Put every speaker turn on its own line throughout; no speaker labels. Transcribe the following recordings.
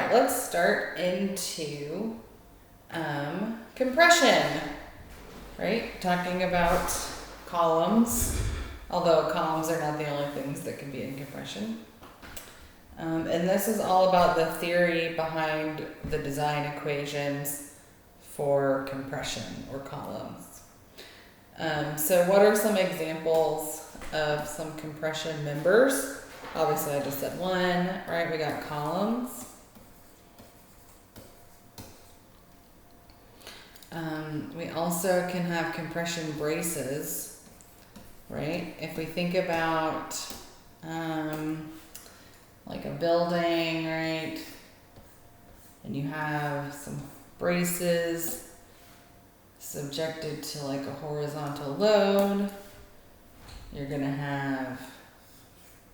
right, let's start into compression, right? Talking about columns, although columns are not the only things that can be in compression. And this is all about the theory behind the design equations for compression or columns. So what are some examples of some compression members? Obviously I just said one, right? We got columns. We also can have compression braces, right? If we think about like a building, right? And you have some braces subjected to like a horizontal load. You're gonna have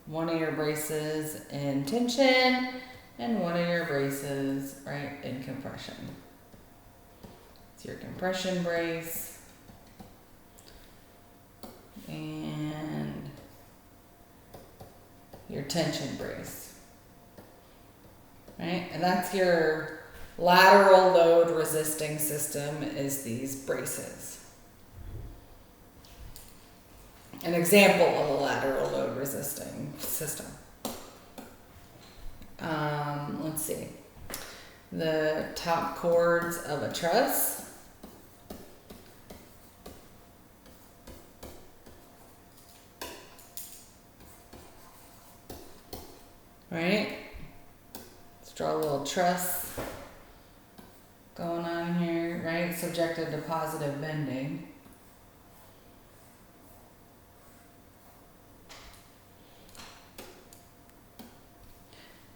one of your braces in tension and one of your braces, right, in compression. It's your compression brace and your tension brace, right? And that's your lateral load resisting system is these braces. An example of a lateral load resisting system. Let's see. The top chords of a truss. Right? Let's draw a little truss going on here, right? Subjected to positive bending.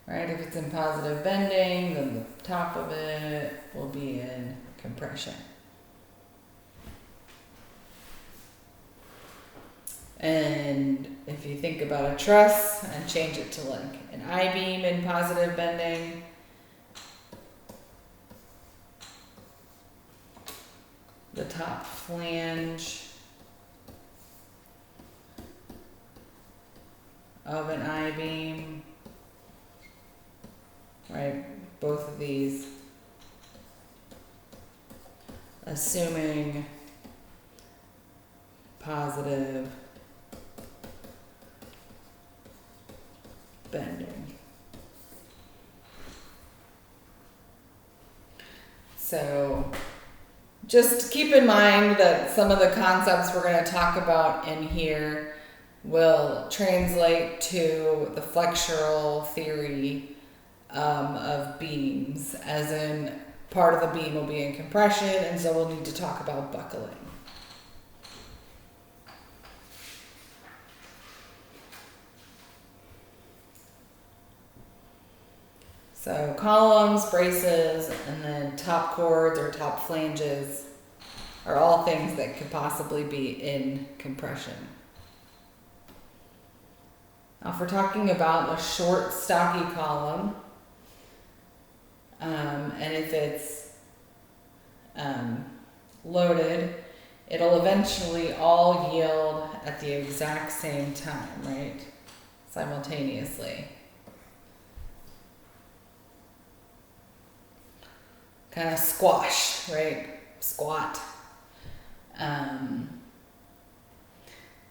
Right, if it's in positive bending, then the top of it will be in compression. And if you think about a truss and change it to like an I-beam in positive bending, the top flange of an I-beam, right, both of these assuming positive bending. So just keep in mind that some of the concepts we're going to talk about in here will translate to the flexural theory of beams, as in part of the beam will be in compression, and so we'll need to talk about buckling. So columns, braces, and then top chords or top flanges are all things that could possibly be in compression. Now if we're talking about a short, stocky column, and if it's loaded, it'll eventually all yield at the exact same time, right? Simultaneously. Kind of squash, right? Squat.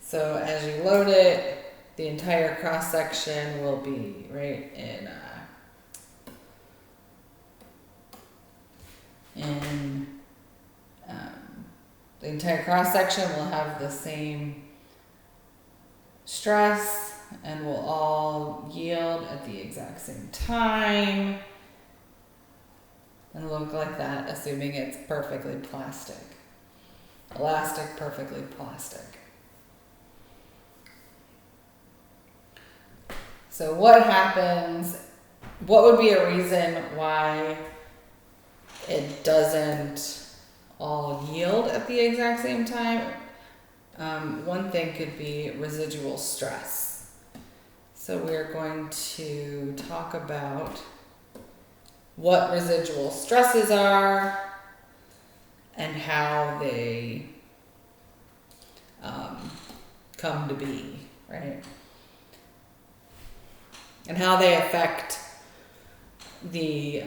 So as you load it, the entire cross section will be right in the entire cross section will have the same stress and will all yield at the exact same time and look like that, assuming it's perfectly plastic. Elastic, perfectly plastic. So what happens, what would be a reason why it doesn't all yield at the exact same time? One thing could be residual stress. So we're going to talk about what residual stresses are and how they come to be, right? And how they affect the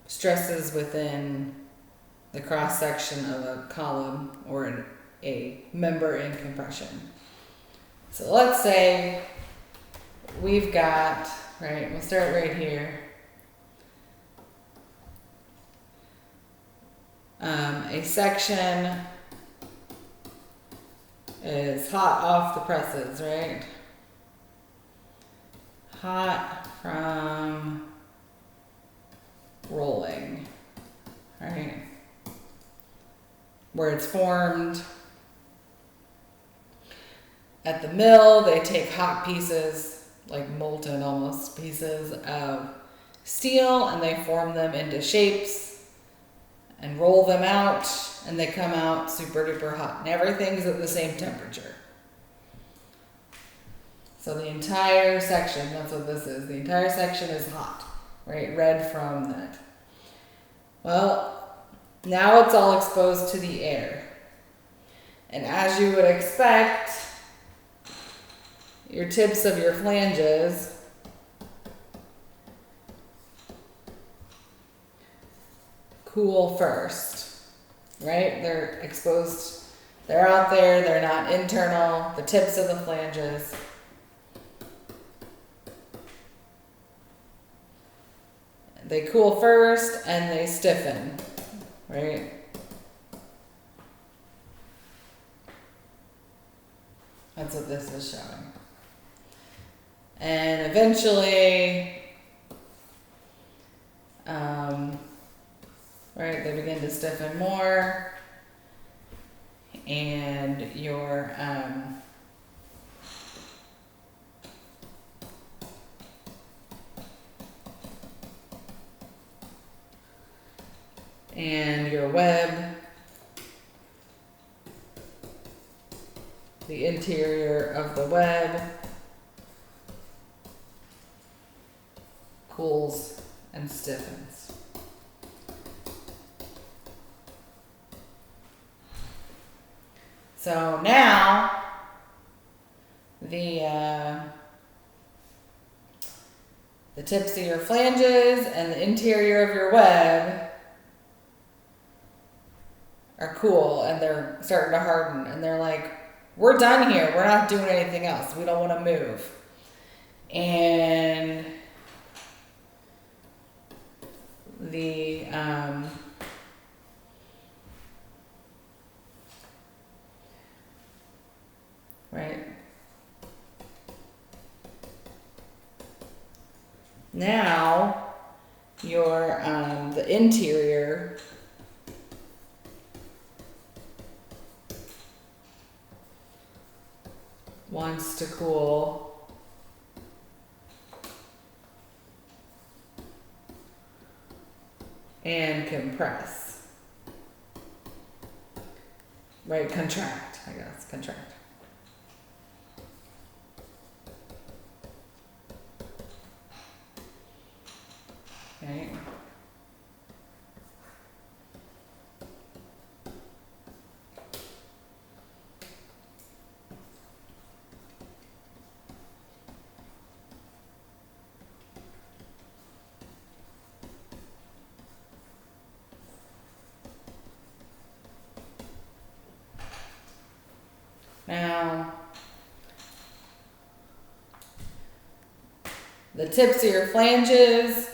stresses within the cross section of a column or a member in compression. So let's say we've got, right, we'll start right here. A section is hot off the presses, right? Hot from rolling, right? Where it's formed. At the mill, they take hot pieces, like molten almost pieces of steel, and they form them into shapes and roll them out, and they come out super duper hot. And everything's at the same temperature. So the entire section, that's what this is, the entire section is hot, right? Red from that. Well, now it's all exposed to the air. And as you would expect, your tips of your flanges cool first, right? They're exposed, they're out there, they're not internal, the tips of the flanges. They cool first and they stiffen, right? That's what this is showing. And eventually, right, they begin to stiffen more, and your web, the interior of the web, cools and stiffens. So now the tips of your flanges and the interior of your web are cool, and they're starting to harden, and they're like, we're done here, we're not doing anything else, we don't want to move. And the right now your the interior wants to cool and compress, right? Contract, I guess, contract. Right? Now, the tips of your flanges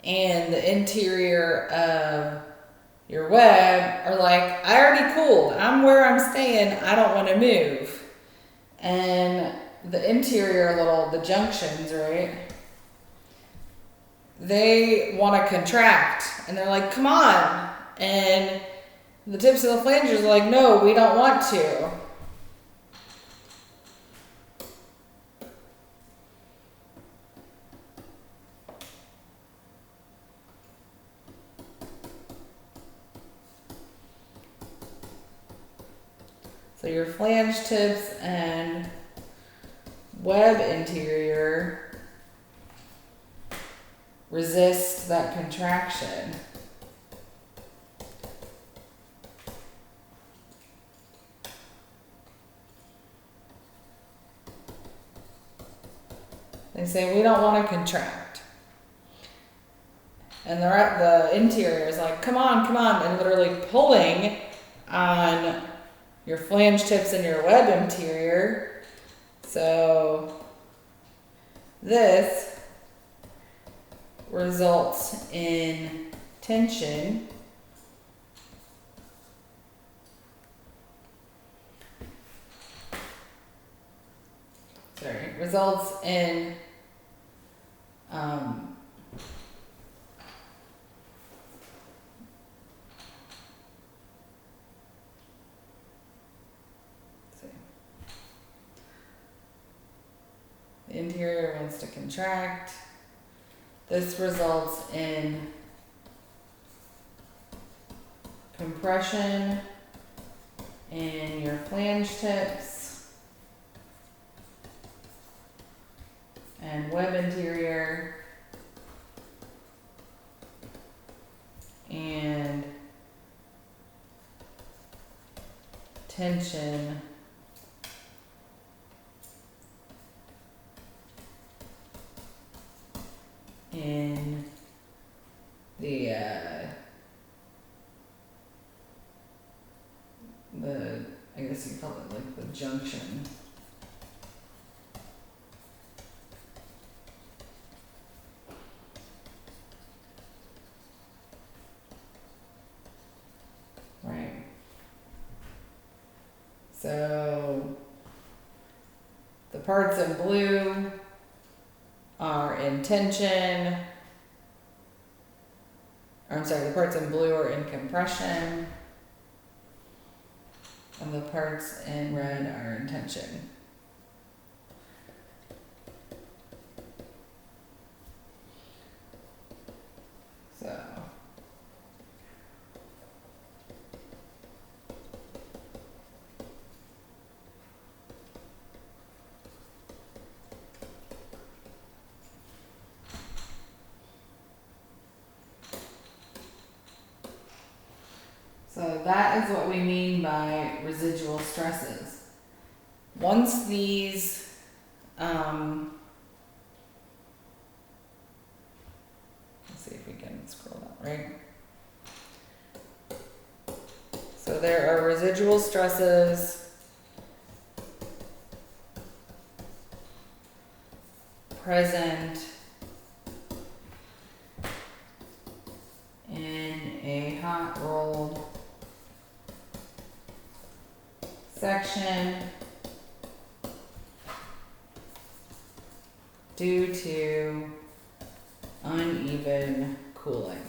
and the interior of your web are like, I already cooled, I'm where I'm staying, I don't want to move. And the interior the junctions, right? They want to contract, and they're like, come on. And the tips of the flanges are like, no, we don't want to. So your flange tips and web interior resist that contraction. They say we don't want to contract. And the interior is like, come on, and literally pulling on your flange tips and your web interior. So this results in tension results in the interior wants to contract. This results in compression in your flange tips and web interior and tension in the I guess you call it like the junction. Right. So the parts in blue are in tension. Or I'm sorry, the parts in blue are in compression. And the parts in red are in tension. So that is what we mean by residual stresses. Once these, let's see if we can scroll down, right? So there are residual stresses present in a hot rolled section due to uneven cooling.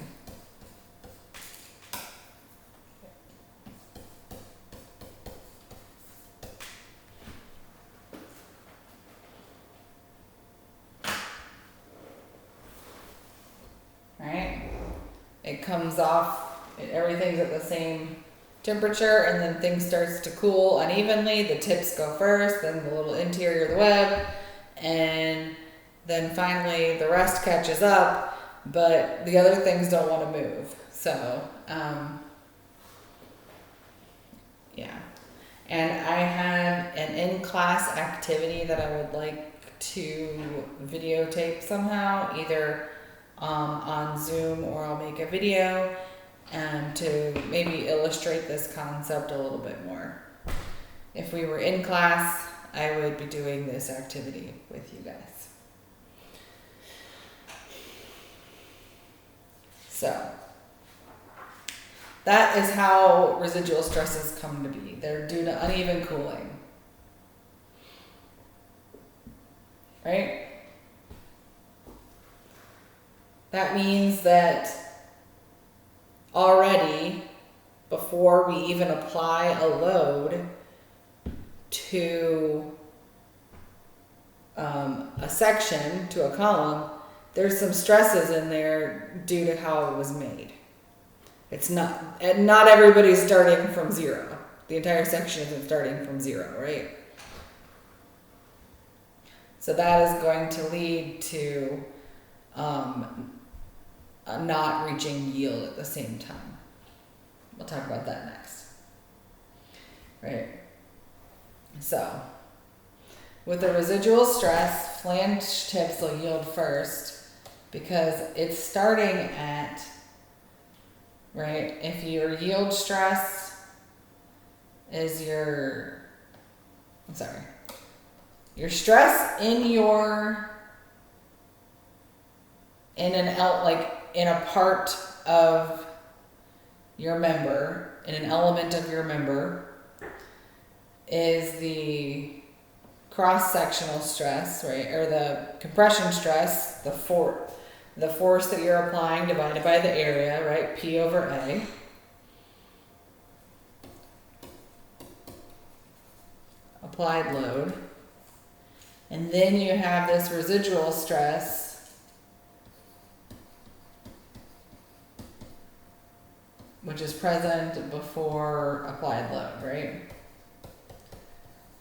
Right? It comes off, everything's at the same temperature, and then things starts to cool unevenly. The tips go first, then the little interior of the web, and then finally the rest catches up, but the other things don't want to move. So, yeah. And I have an in-class activity that I would like to videotape somehow, either on Zoom, or I'll make a video to maybe illustrate this concept a little bit more. If we were in class, I would be doing this activity with you guys. So that is how residual stresses come to be. They're due to uneven cooling. Right? That means that already, before we even apply a load to a section, to a column, there's some stresses in there due to how it was made. It's not everybody's starting from zero. The entire section isn't starting from zero, right? So that is going to lead to not reaching yield at the same time. We'll talk about that next. Right? So, with the residual stress, flange tips will yield first, because it's starting at, right, if your yield stress is your stress in a part of your member, in an element of your member, is the cross-sectional stress, right, or the compression stress, the force that you're applying divided by the area, right, P over A. Applied load. And then you have this residual stress, which is present before applied load, right?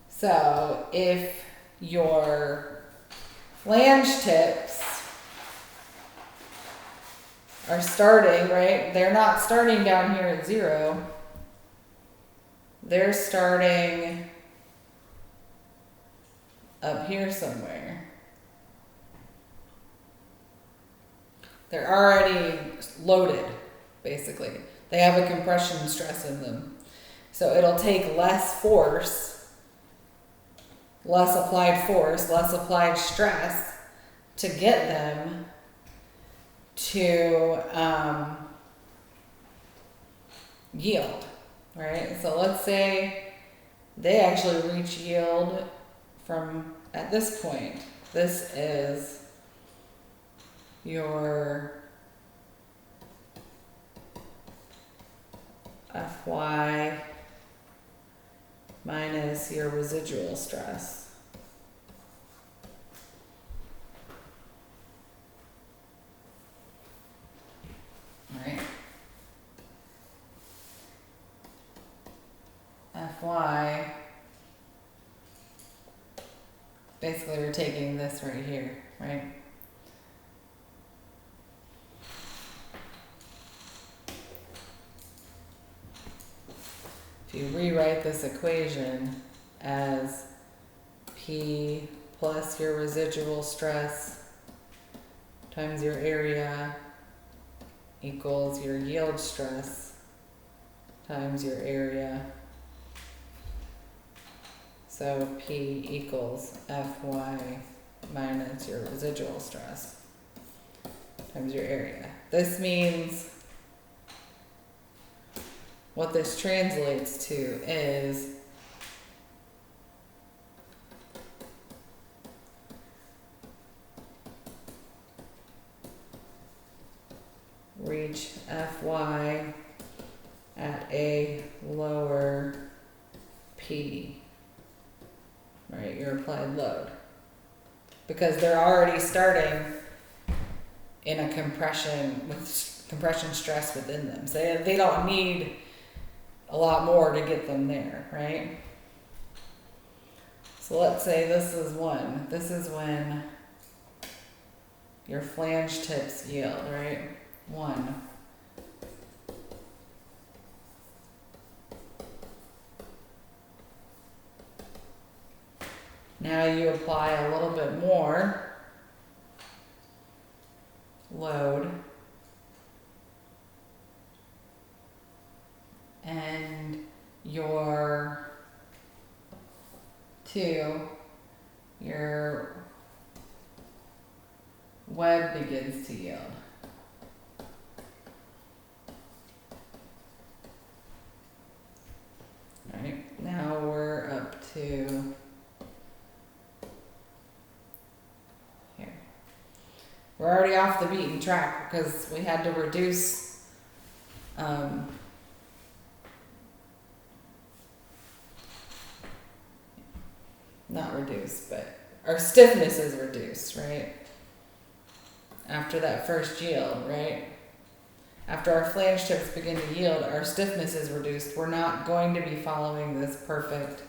So if your flange tips are starting, right, they're not starting down here at 0. They're starting up here somewhere. They're already loaded, basically. They have a compression stress in them. So it'll take less force, less applied stress to get them to yield, right? So let's say they actually reach yield from at this point. This is your Fy minus your residual stress. Right? Fy, basically we're taking this right here, right? If you rewrite this equation as P plus your residual stress times your area equals your yield stress times your area. So P equals Fy minus your residual stress times your area. This means what this translates to is reach Fy at a lower P, right, your applied load. Because they're already starting in a compression with compression stress within them. So they don't need a lot more to get them there, right? So let's say this is 1. This is when your flange tips yield, right? 1. Now you apply a little bit more load, and your web begins to yield. All right, now we're up to here. We're already off the beaten track because we had to reduce not reduce, but our stiffness is reduced, right? After that first yield, right? After our flange tips begin to yield, our stiffness is reduced. We're not going to be following this perfect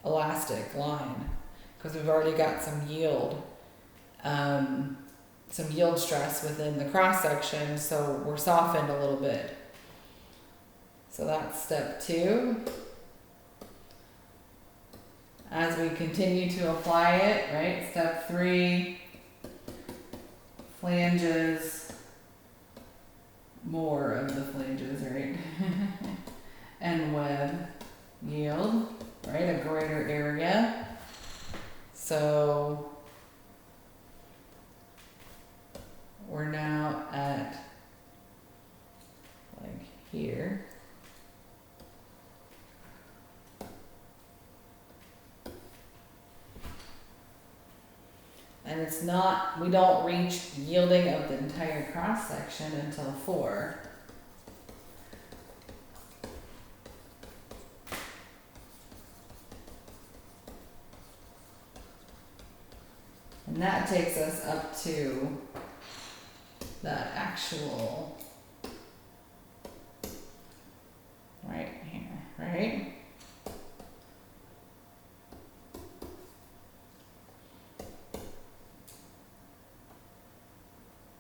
elastic line because we've already got some yield stress within the cross section, so we're softened a little bit. So that's step 2. As we continue to apply it, right? Step 3, flanges, more of the flanges, right? And web yield, right? A greater area. So we're now at like here. And it's not, we don't reach yielding of the entire cross section until 4. And that takes us up to that actual, right here, right?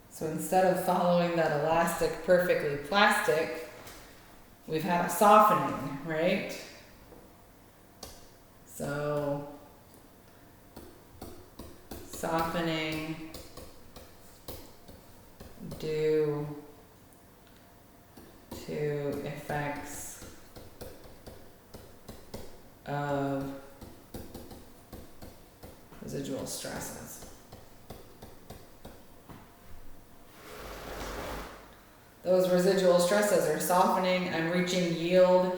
So instead of following that elastic perfectly plastic, we've had a softening, right? So softening due to effects of residual stresses. Those residual stresses are softening. I'm reaching yield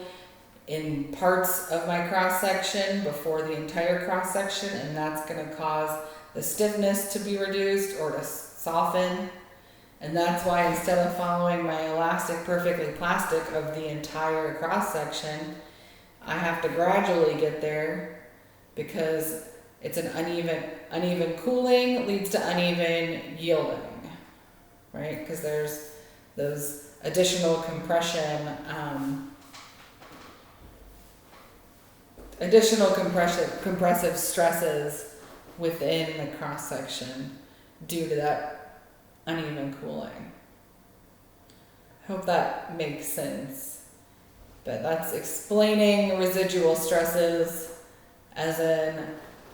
in parts of my cross section before the entire cross section, and that's going to cause the stiffness to be reduced or to soften. And that's why instead of following my elastic perfectly plastic of the entire cross section, I have to gradually get there because it's an uneven cooling leads to uneven yielding, right? Because there's those additional compressive stresses within the cross section due to that uneven cooling. Hope that makes sense. But that's explaining residual stresses as in,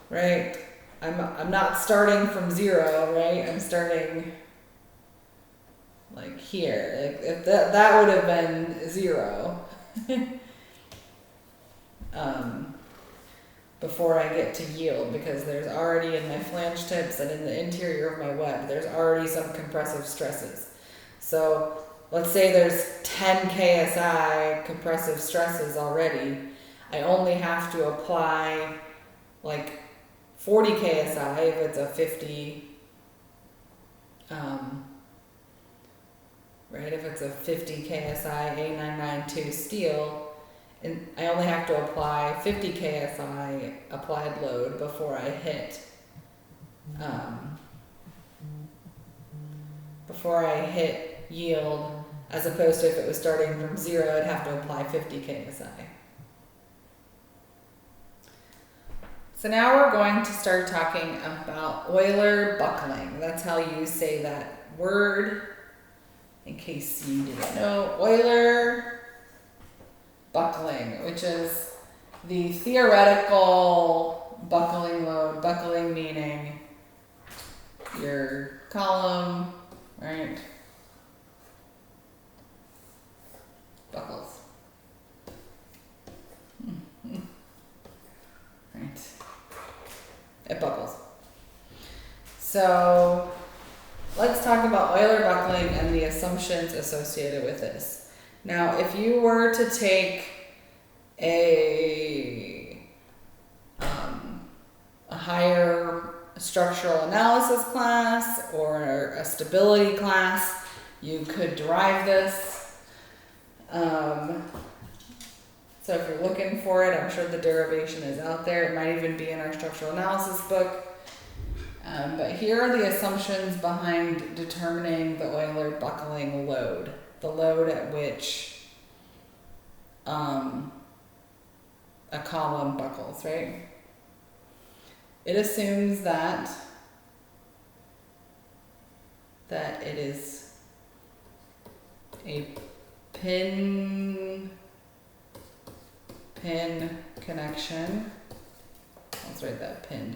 right? I'm not starting from 0, right? I'm starting like here. Like if that would have been 0. Before I get to yield, because there's already in my flange tips and in the interior of my web, there's already some compressive stresses. So let's say there's 10 KSI compressive stresses already. I only have to apply like 40 KSI if it's a 50, right? If it's a 50 KSI A992 steel, and I only have to apply 50 KSI applied load before I hit yield, as opposed to if it was starting from 0, I'd have to apply 50 KSI. So now we're going to start talking about Euler buckling. That's how you say that word, in case you didn't know. Euler buckling, which is the theoretical buckling load. Buckling meaning your column, right, buckles. Right. It buckles. So let's talk about Euler buckling and the assumptions associated with this. Now, if you were to take a higher structural analysis class or a stability class, you could derive this. So if you're looking for it, I'm sure the derivation is out there. It might even be in our structural analysis book. But here are the assumptions behind determining the Euler buckling load. The load at which a column buckles, right? It assumes that it is a pin connection. Let's write that pin.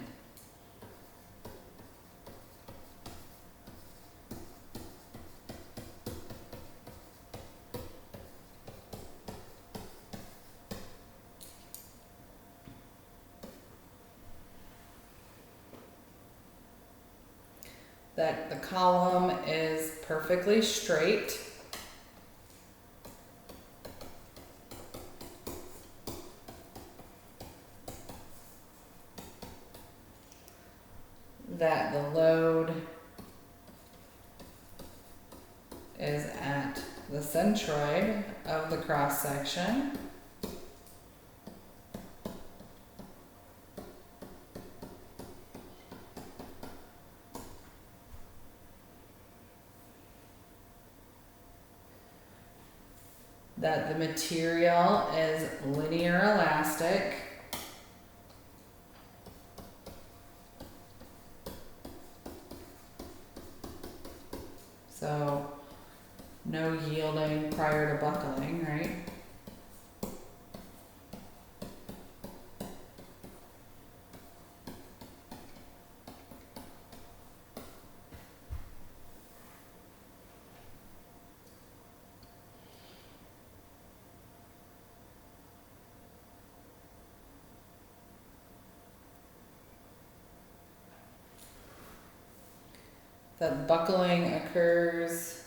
that the column is perfectly straight. That the load is at the centroid of the cross section. That the material is linear elastic. So no yielding prior to buckling, right? That buckling occurs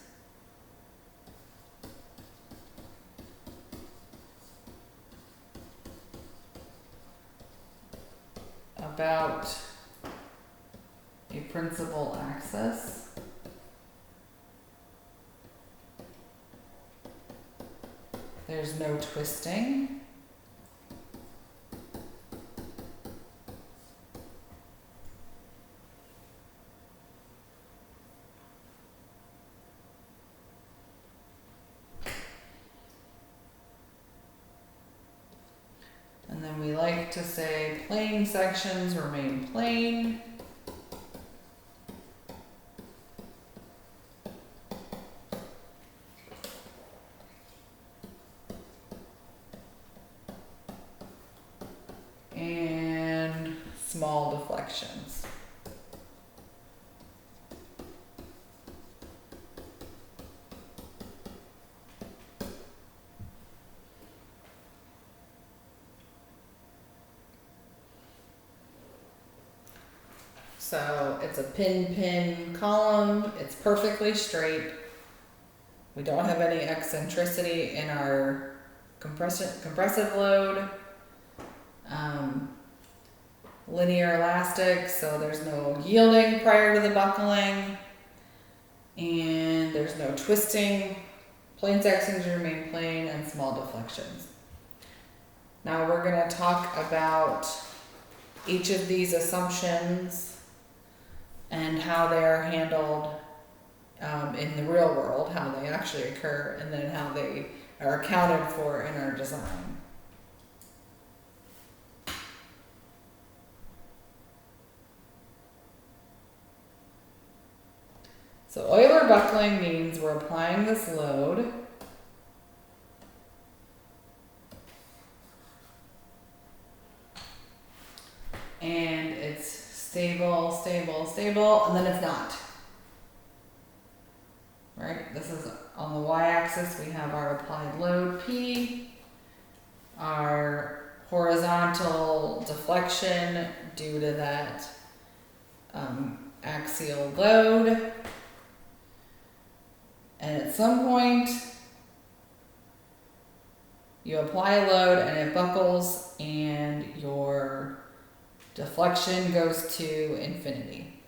about a principal axis. There's no twisting. And then we like to say plane sections remain plane. And small deflections. So it's a pin-pin column, it's perfectly straight. We don't have any eccentricity in our compressive load. Linear elastic, so there's no yielding prior to the buckling. And there's no twisting. Plane sections remain plane and small deflections. Now we're going to talk about each of these assumptions and how they are handled in the real world, how they actually occur, and then how they are accounted for in our design. So Euler buckling means we're applying this load and it's stable, stable, stable, and then it's not. Right? This is on the y-axis, we have our applied load P, our horizontal deflection due to that axial load. And at some point, you apply a load and it buckles and your deflection goes to infinity.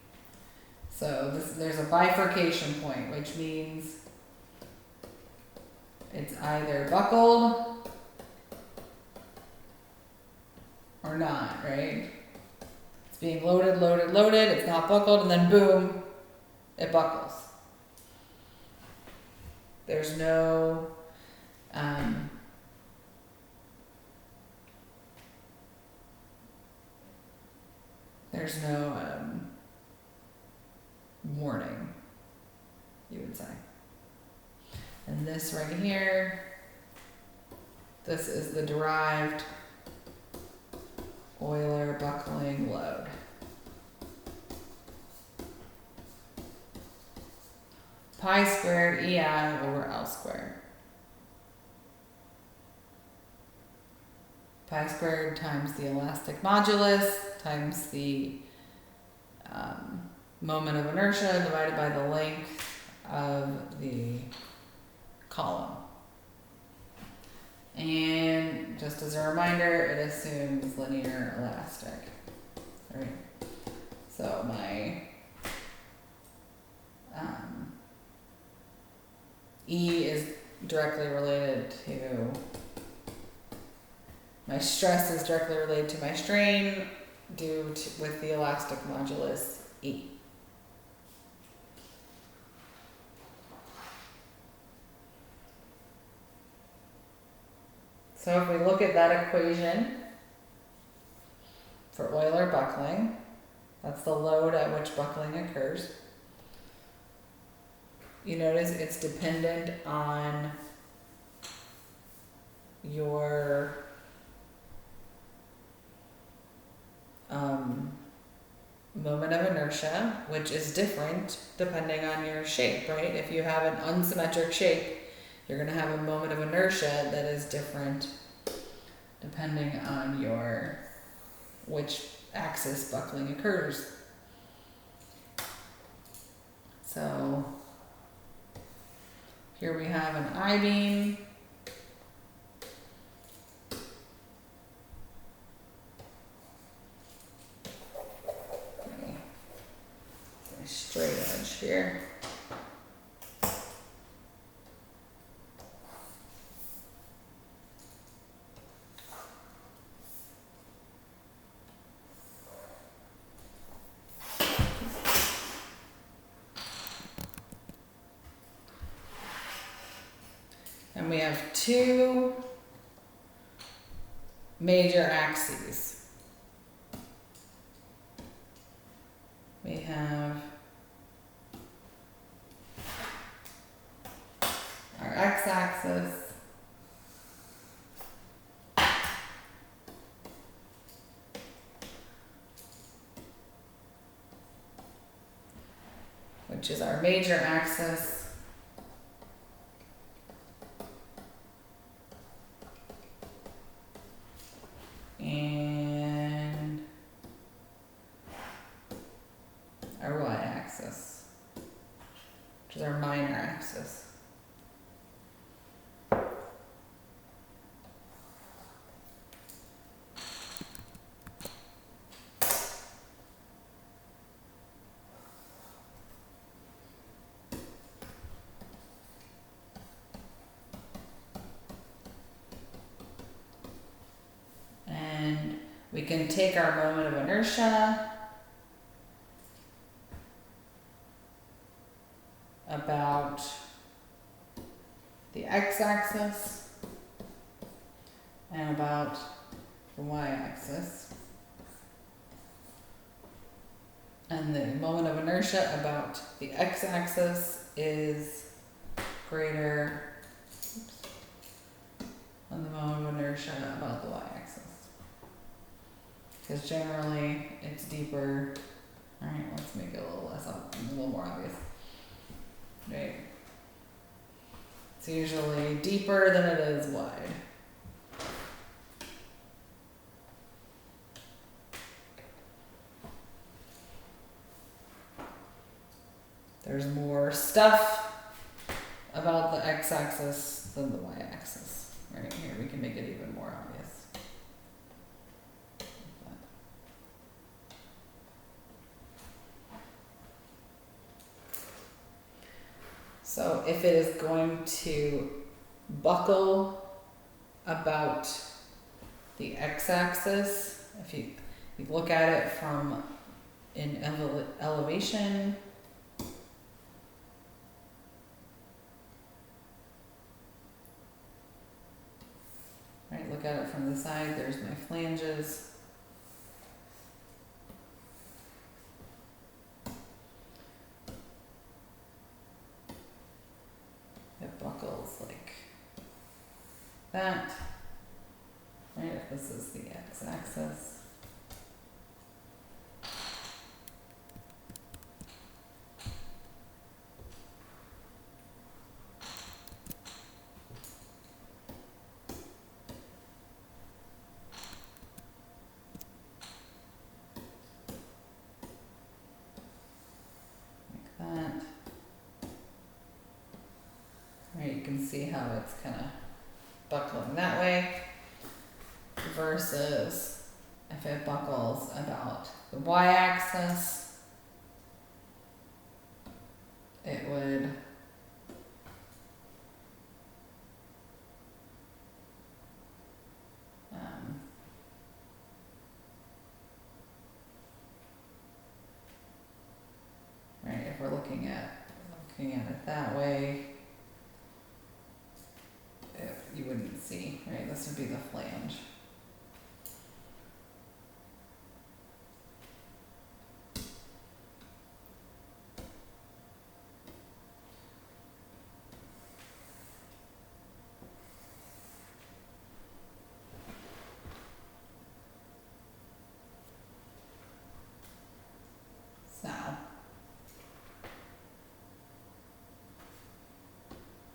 So there's a bifurcation point, which means it's either buckled or not, right? It's being loaded, loaded, loaded, it's not buckled, and then boom, it buckles. There's no warning, you would say. And this right here, this is the derived Euler buckling load. Pi squared EI over L squared. Pi squared times the elastic modulus times the moment of inertia divided by the length of the column. And just as a reminder, it assumes linear elastic. Right? So my E is directly related to, my stress is directly related to my strain with the elastic modulus E. So if we look at that equation for Euler buckling, that's the load at which buckling occurs. You notice it's dependent on your moment of inertia, which is different depending on your shape, right? If you have an unsymmetric shape, you're going to have a moment of inertia that is different depending on which axis buckling occurs. So here we have an I-beam. Straight edge here. And we have two major axes. We have our x-axis which is our major axis, and our y-axis, which is our minor axis. We can take our moment of inertia about the x-axis and about the y-axis, and the moment of inertia about the x-axis is greater than the moment of inertia about the y-axis. Because generally it's deeper. All right, let's make it a little more obvious. Right. It's usually deeper than it is wide. There's more stuff about the x-axis than the y-axis. Right here, we can make it even more obvious. So if it is going to buckle about the x-axis, if you look at it from in elevation, right, look at it from the side, there's my flanges. It buckles like that, right, if this is the x-axis. Right, you can see how it's kind of buckling that way versus if it buckles about the y-axis, it would right, if we're looking at it that way, you wouldn't see, right? This would be the flange.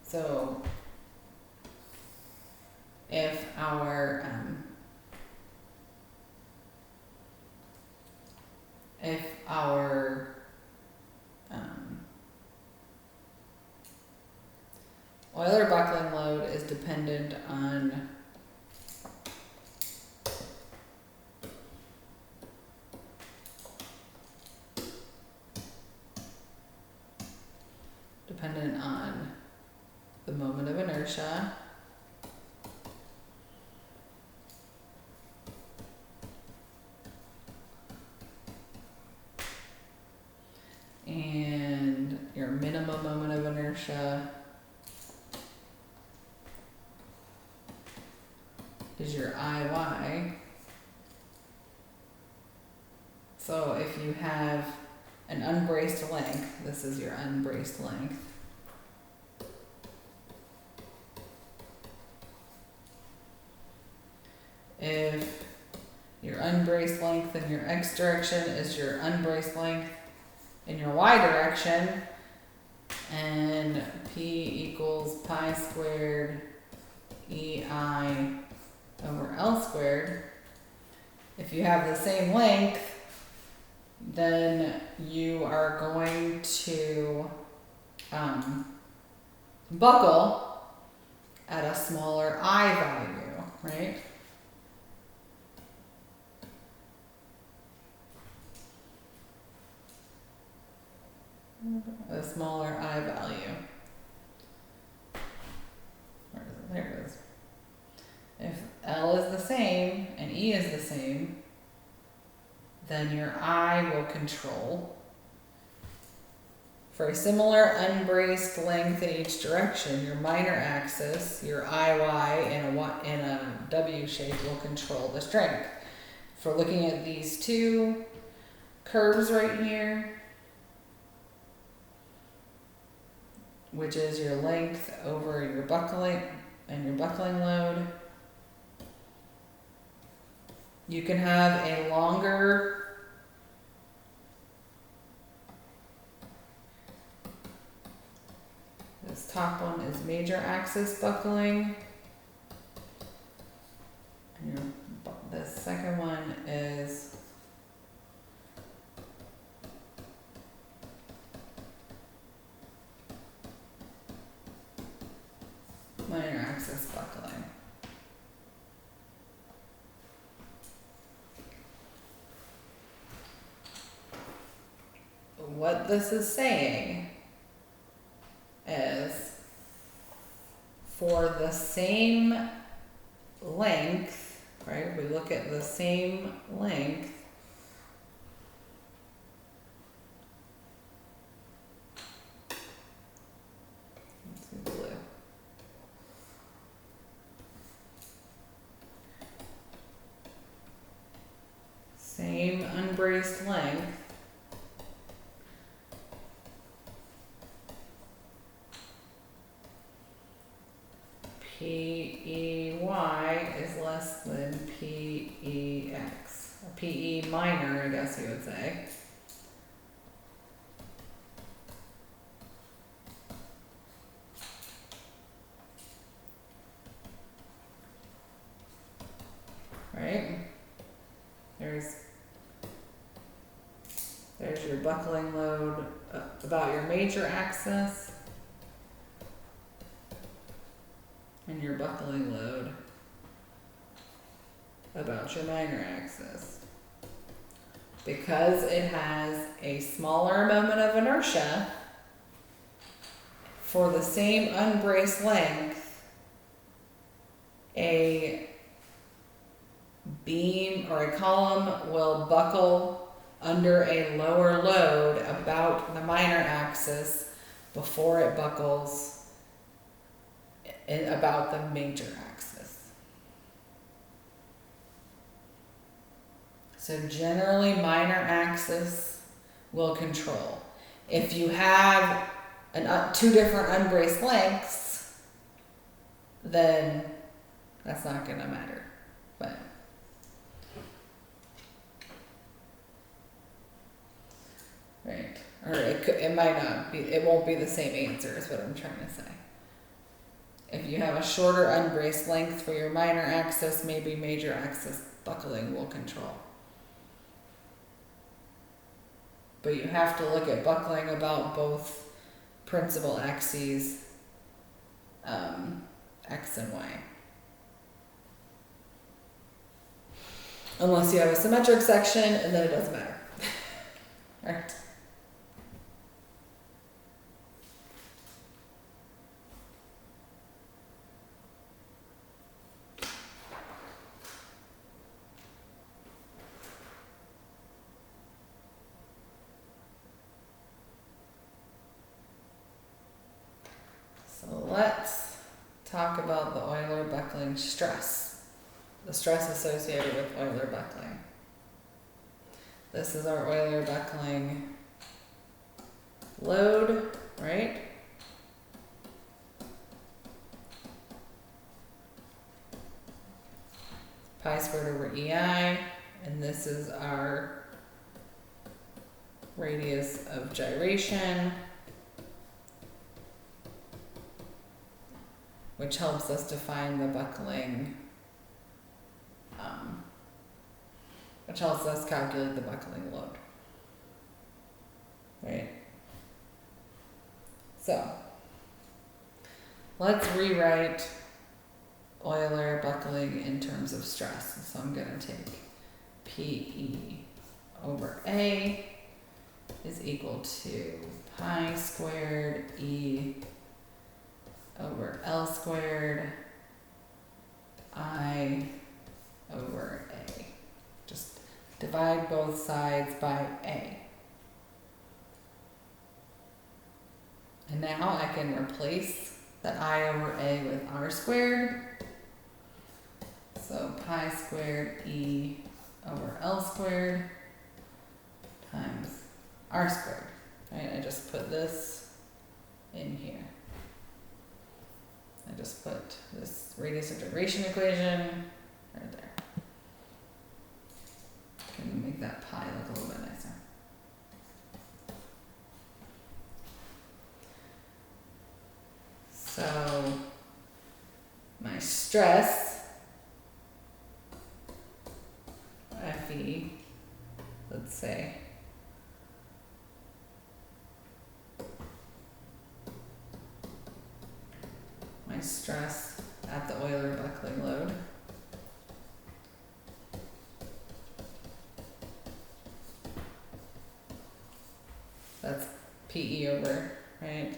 So if our Euler buckling load is dependent on the moment of inertia, and your minimum moment of inertia is your IY. So if you have an unbraced length, this is your unbraced length. If your unbraced length in your x direction is your unbraced length in your y direction, and P equals pi squared EI over L squared, if you have the same length, then you are going to buckle at a smaller I value, right? A smaller I value. Where is it? There it is. If L is the same and E is the same, then your I will control. For a similar unbraced length in each direction, your minor axis, your IY in a W shape, will control the strength. If we're looking at these two curves right here, which is your length over your buckling and your buckling load, you can have a longer this top one is major axis buckling, and the second one is minor axis buckling. What this is saying is for the same length, right? If we look at the same length, let's see blue. Same unbraced length, PEY is less than PEX, or PE minor, I guess you would say. Right? There's your buckling load about your major axis. on your buckling load about your minor axis. Because it has a smaller moment of inertia, for the same unbraced length, a beam or a column will buckle under a lower load about the minor axis before it buckles about the major axis. So generally minor axis will control. If you have two different unbraced lengths, then that's not going to matter. But right, or it might not be. It won't be the same answer. Is what I'm trying to say. If you have a shorter unbraced length for your minor axis, maybe major axis buckling will control. But you have to look at buckling about both principal axes, X and Y. Unless you have a symmetric section, and then it doesn't matter. Alright. So let's talk about the Euler buckling stress. The stress associated with Euler buckling. This is our Euler buckling load, right? Pi squared over EI, and this is our radius of gyration, which helps us define the buckling, which helps us calculate the buckling load, right? So, let's rewrite Euler buckling in terms of stress. So I'm going to take PE over A is equal to pi squared E over L squared I over A. Just divide both sides by A. And now I can replace that I over A with R squared. So pi squared E over L squared times R squared. Right? I just put this in here. I just put this radius of gyration equation right there. Can make that pi look a little bit nicer. So my stress, Fe, let's say, my stress at the Euler buckling load that's PE over, right,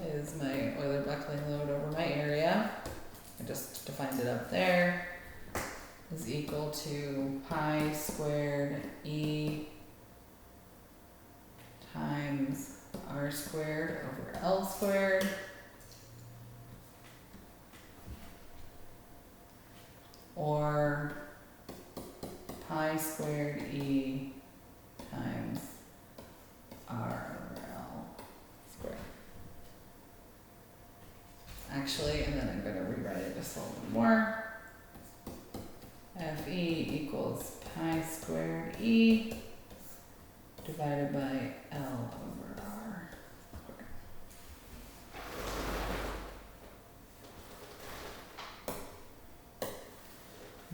is my Euler buckling load over my area. I just defined it up there, is equal to pi squared E times R squared over L squared. Or pi squared E times R over L squared. Actually, and then I'm going to rewrite it just a little bit more. Fe equals pi squared E divided by L over R squared.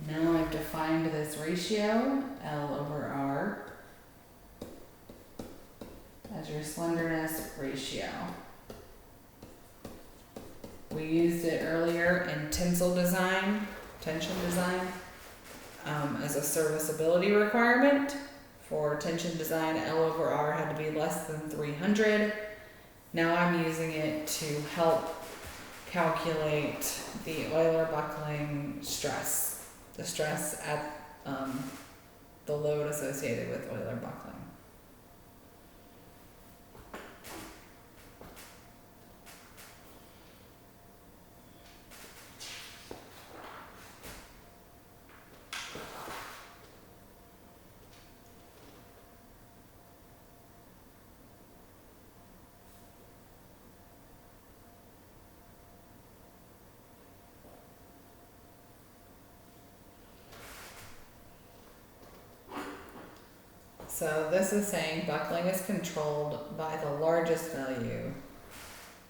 Now I've defined this ratio, L over R, as your slenderness ratio. We used it earlier in tension design, as a serviceability requirement. For tension design, L/R had to be less than 300. Now I'm using it to help calculate the Euler buckling stress, the stress at the load associated with Euler buckling. So this is saying buckling is controlled by the largest value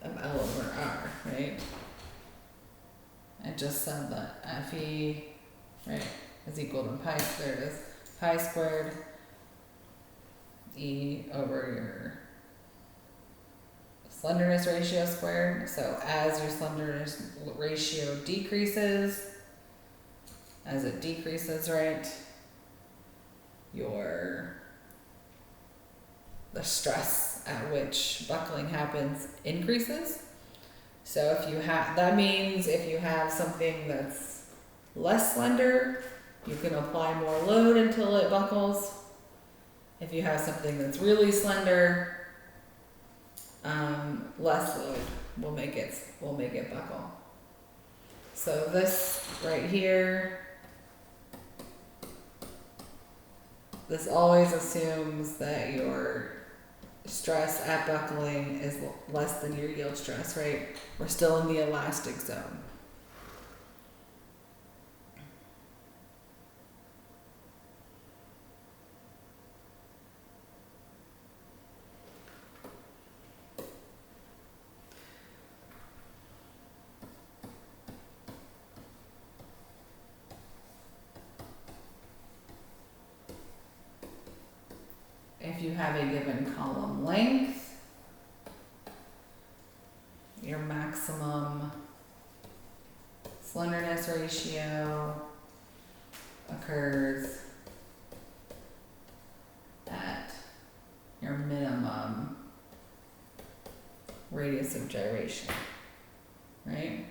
of L/R, right? I just said that Fe, right, is equal to pi, there it is, pi squared E over your slenderness ratio squared. So as your slenderness ratio decreases, as it decreases, right, the stress at which buckling happens increases. So if you have, that means if you have something that's less slender, you can apply more load until it buckles. If you have something that's really slender, less load will make it buckle. So this right here, this always assumes that your stress at buckling is less than your yield stress, right? We're still in the elastic zone. If you have a given column length, your maximum slenderness ratio occurs at your minimum radius of gyration, right?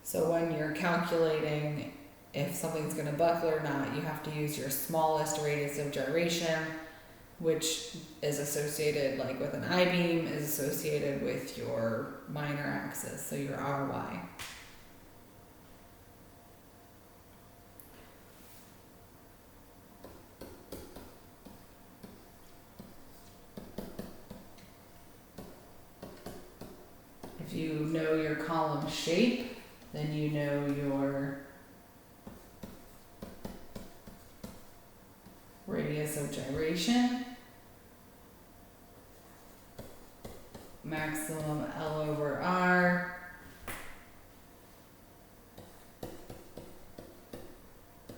So when you're calculating if something's going to buckle or not, you have to use your smallest radius of gyration, which is associated, like with an I-beam, is associated with your minor axis, so your RY. If you know your column shape, then you know your radius of gyration, maximum L/R,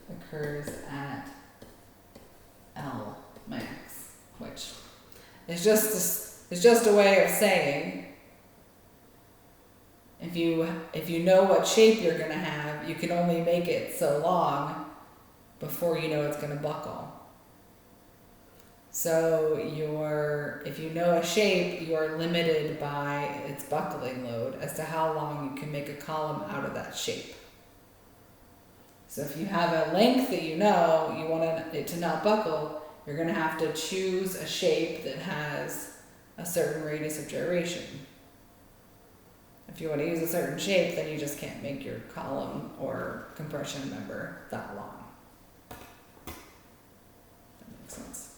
occurs at L max, which is just a way of saying if you know what shape you're going to have, you can only make it so long before you know it's going to buckle. So if you know a shape, you are limited by its buckling load as to how long you can make a column out of that shape. So if you have a length that you know, you want it to not buckle, you're going to have to choose a shape that has a certain radius of gyration. If you want to use a certain shape, then you just can't make your column or compression member that long. That makes sense.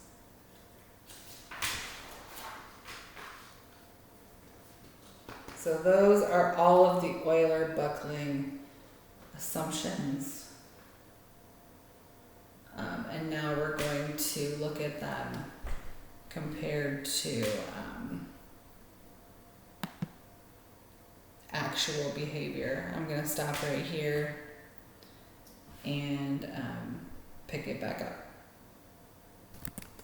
So those are all of the Euler buckling assumptions. And now we're going to look at them compared to actual behavior. I'm going to stop right here and pick it back up.